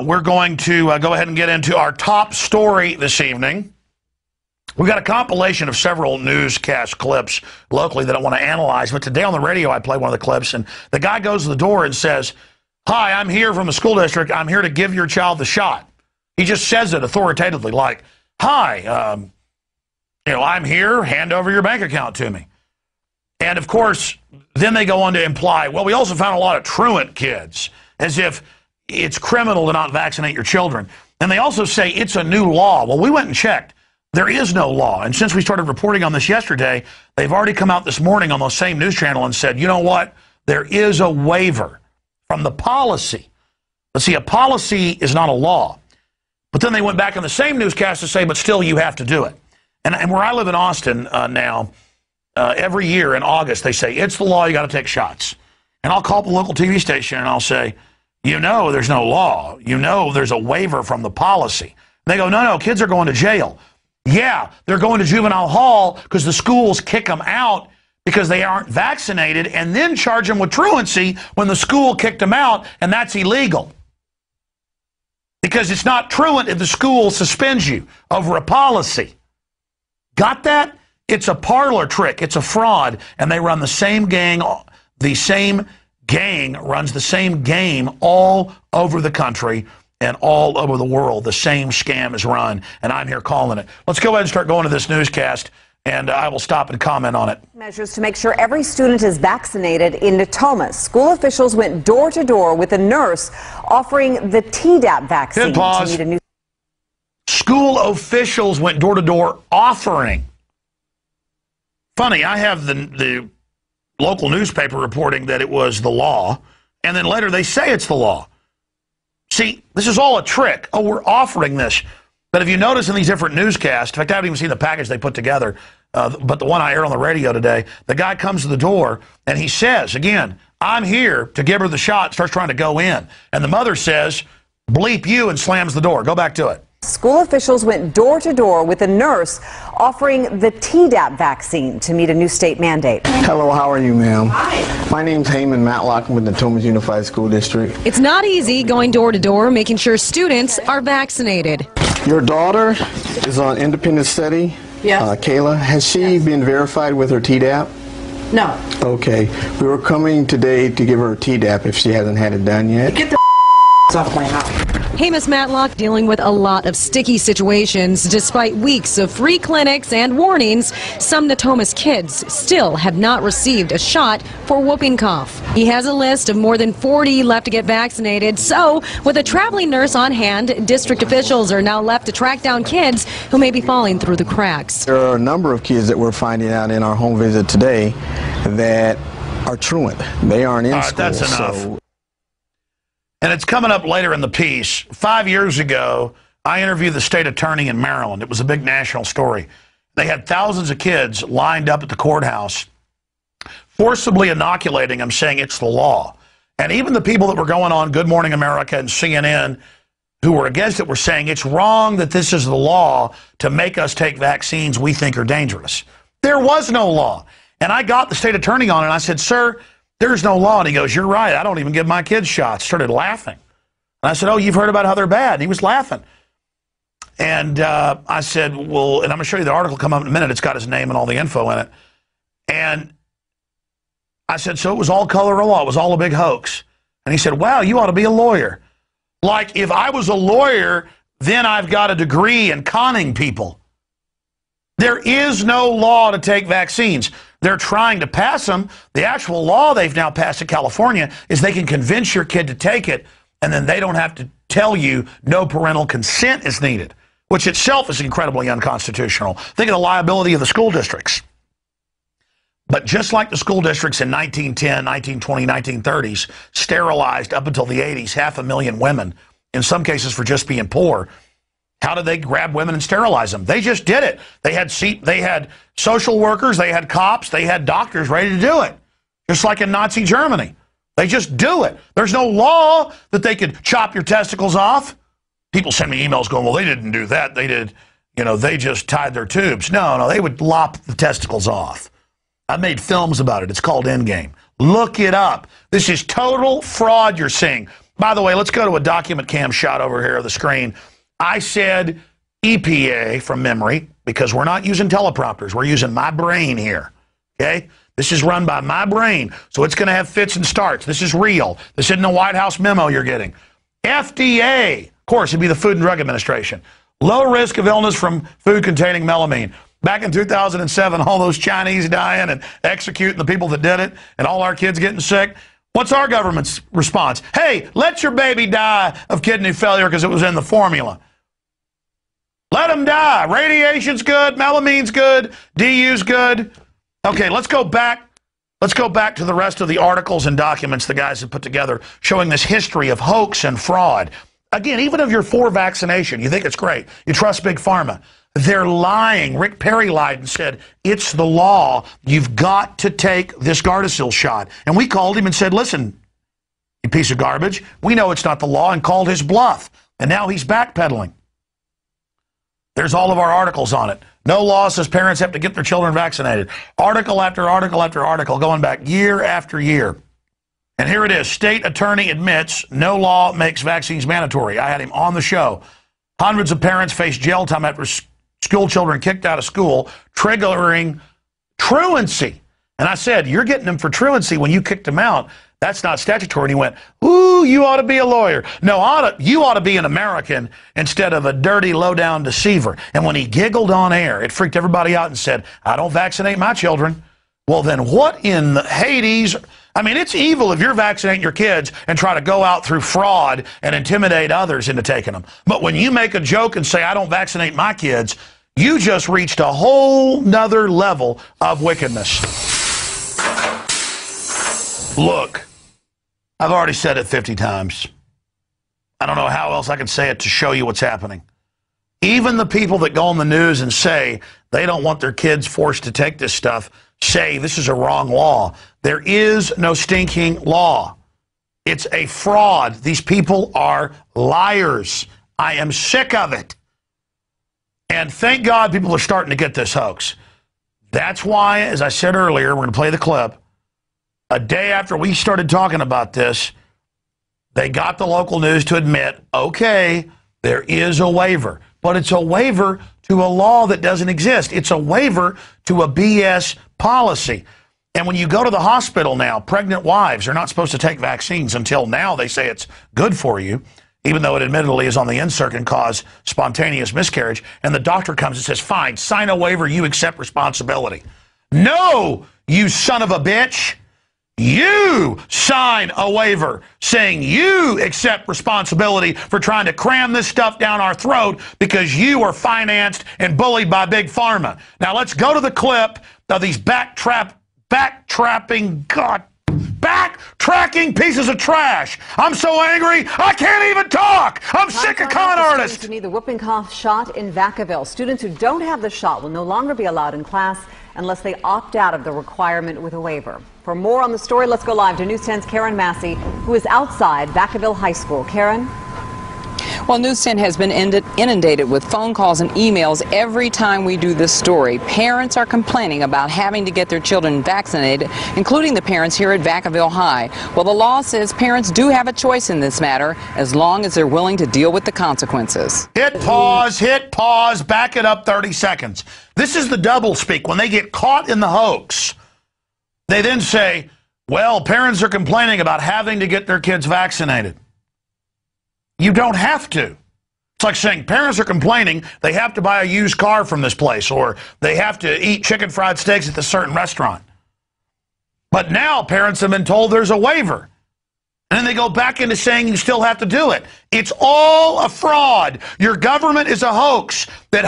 We're going to go ahead and get into our top story this evening. We've got a compilation of several newscast clips locally that I want to analyze. But today on the radio, I played one of the clips, and the guy goes to the door and says, "Hi, I'm here from the school district. I'm here to give your child the shot." He just says it authoritatively, like, "Hi, I'm here. Hand over your bank account to me." And, of course, then they go on to imply, well, we also found a lot of truant kids, as if it's criminal to not vaccinate your children. And they also say it's a new law. Well, we went and checked. There is no law. And since we started reporting on this yesterday, they've already come out this morning on the same news channel and said, you know what? There is a waiver from the policy. But see, a policy is not a law. But then they went back on the same newscast to say, but still you have to do it. And where I live in Austin now, every year in August, they say, it's the law, you got to take shots. And I'll call up a local TV station and I'll say, you know there's no law. You know there's a waiver from the policy. And they go, no, kids are going to jail. Yeah, they're going to juvenile hall because the schools kick them out because they aren't vaccinated and then charge them with truancy when the school kicked them out, and that's illegal. Because it's not truant if the school suspends you over a policy. Got that? It's a parlor trick. It's a fraud, and they run the same gang. The same gang runs the same game all over the country and all over the world. The same scam is run, and I'm here calling it. Let's go ahead and start going to this newscast, and I will stop and comment on it. Measures to make sure every student is vaccinated in Natoma. School officials went door to door with a nurse offering the Tdap vaccine. Good pause. To meet a new School officials went door to door offering. Funny, I have the local newspaper reporting that it was the law, and then later they say it's the law. See, this is all a trick. Oh, we're offering this. But if you notice in these different newscasts, in fact, I haven't even seen the package they put together, but the one I aired on the radio today, the guy comes to the door and he says, again, I'm here to give her the shot, starts trying to go in. And the mother says, bleep you, and slams the door. Go back to it. School officials went door to door with a nurse offering the Tdap vaccine to meet a new state mandate. Hello, how are you, ma'am? Hi. My name's Heyman Matlock. I'm with the Natoma Unified School District. It's not easy going door to door, making sure students are vaccinated. Your daughter is on independent study. Yes. Kayla, has she been verified with her Tdap? No. Okay. We were coming today to give her a Tdap if she hasn't had it done yet. Get the off my house. Hamus Matlock dealing with a lot of sticky situations. Despite weeks of free clinics and warnings, some Natoma's kids still have not received a shot for whooping cough. He has a list of more than 40 left to get vaccinated. So, with a traveling nurse on hand, district officials are now left to track down kids who may be falling through the cracks. There are a number of kids that we're finding out in our home visit today that are truant. They aren't in school. That's enough. And it's coming up later in the piece. 5 years ago, I interviewed the state attorney in Maryland. It was a big national story. They had thousands of kids lined up at the courthouse, forcibly inoculating them, saying it's the law. And even the people that were going on Good Morning America and CNN who were against it were saying it's wrong that this is the law to make us take vaccines we think are dangerous. There was no law. And I got the state attorney on it, and I said, sir, there's no law. And he goes, you're right. I don't even give my kids shots. Started laughing. And I said, oh, you've heard about how they're bad. And he was laughing. And I said, well, and I'm going to show you the article come up in a minute. It's got his name and all the info in it. And I said, so it was all color of law. It was all a big hoax. And he said, wow, you ought to be a lawyer. Like if I was a lawyer, then I've got a degree in conning people. There is no law to take vaccines. They're trying to pass them. The actual law they've now passed in California is they can convince your kid to take it, and then they don't have to tell you no parental consent is needed, which itself is incredibly unconstitutional. Think of the liability of the school districts. But just like the school districts in 1910, 1920, 1930s sterilized up until the 80s 500,000 women, in some cases for just being poor, how did they grab women and sterilize them? They just did it. They had social workers, they had cops, they had doctors ready to do it. Just like in Nazi Germany. They just do it. There's no law that they could chop your testicles off. People send me emails going, well, they didn't do that. They did, they just tied their tubes. No, they would lop the testicles off. I made films about it. It's called Endgame. Look it up. This is total fraud you're seeing. By the way, let's go to a document cam shot over here of the screen. I said EPA from memory because we're not using teleprompters. We're using my brain here, okay? This is run by my brain, so it's going to have fits and starts. This is real. This isn't a White House memo you're getting. FDA, of course, it'd be the Food and Drug Administration. Low risk of illness from food containing melamine. Back in 2007, all those Chinese dying and executing the people that did it, and all our kids getting sick. What's our government's response? Hey, let your baby die of kidney failure because it was in the formula. Let them die. Radiation's good. Melamine's good. DU's good. Okay, let's go back. Let's go back to the rest of the articles and documents the guys have put together showing this history of hoax and fraud. Again, even if you're for vaccination, you think it's great. You trust Big Pharma. They're lying. Rick Perry lied and said, it's the law. You've got to take this Gardasil shot. And we called him and said, listen, you piece of garbage. We know it's not the law, and called his bluff. And now he's backpedaling. There's all of our articles on it. No law says parents have to get their children vaccinated. Article after article after article going back year after year. And here it is. State attorney admits no law makes vaccines mandatory. I had him on the show. Hundreds of parents face jail time after school children kicked out of school, triggering truancy. And I said, you're getting them for truancy when you kicked them out. That's not statutory. And he went, ooh, you ought to be a lawyer. No, you ought to be an American instead of a dirty, low-down deceiver. And when he giggled on air, it freaked everybody out and said, I don't vaccinate my children. Well, then what in the Hades? I mean, it's evil if you're vaccinating your kids and try to go out through fraud and intimidate others into taking them. But when you make a joke and say, I don't vaccinate my kids, you just reached a whole nother level of wickedness. Look, I've already said it 50 times. I don't know how else I can say it to show you what's happening. Even the people that go on the news and say they don't want their kids forced to take this stuff say this is a wrong law. There is no stinking law. It's a fraud. These people are liars. I am sick of it. And thank God people are starting to get this hoax. That's why, as I said earlier, we're going to play the clip. A day after we started talking about this, they got the local news to admit, okay, there is a waiver. But it's a waiver to a law that doesn't exist. It's a waiver to a BS policy. And when you go to the hospital now, pregnant wives are not supposed to take vaccines until now they say it's good for you, even though it admittedly is on the insert and cause spontaneous miscarriage. And the doctor comes and says, fine, sign a waiver, you accept responsibility. No, you son of a bitch. You sign a waiver saying you accept responsibility for trying to cram this stuff down our throat because you are financed and bullied by Big Pharma. Now let's go to the clip of these backtracking pieces of trash. I'm so angry, I can't even talk. I'm sick of con artists. To need the whooping cough shot in Vacaville. Students who don't have the shot will no longer be allowed in class unless they opt out of the requirement with a waiver. For more on the story, let's go live to News 10's Karen Massey, who is outside Vacaville High School. Karen? Well, News 10 has been inundated with phone calls and emails every time we do this story. Parents are complaining about having to get their children vaccinated, including the parents here at Vacaville High. Well, the law says parents do have a choice in this matter as long as they're willing to deal with the consequences. Hit pause, back it up 30 seconds. This is the doublespeak. When they get caught in the hoax, they then say, well, parents are complaining about having to get their kids vaccinated. You don't have to. It's like saying parents are complaining they have to buy a used car from this place or they have to eat chicken fried steaks at this certain restaurant. But now parents have been told there's a waiver. And then they go back into saying you still have to do it. It's all a fraud. Your government is a hoax that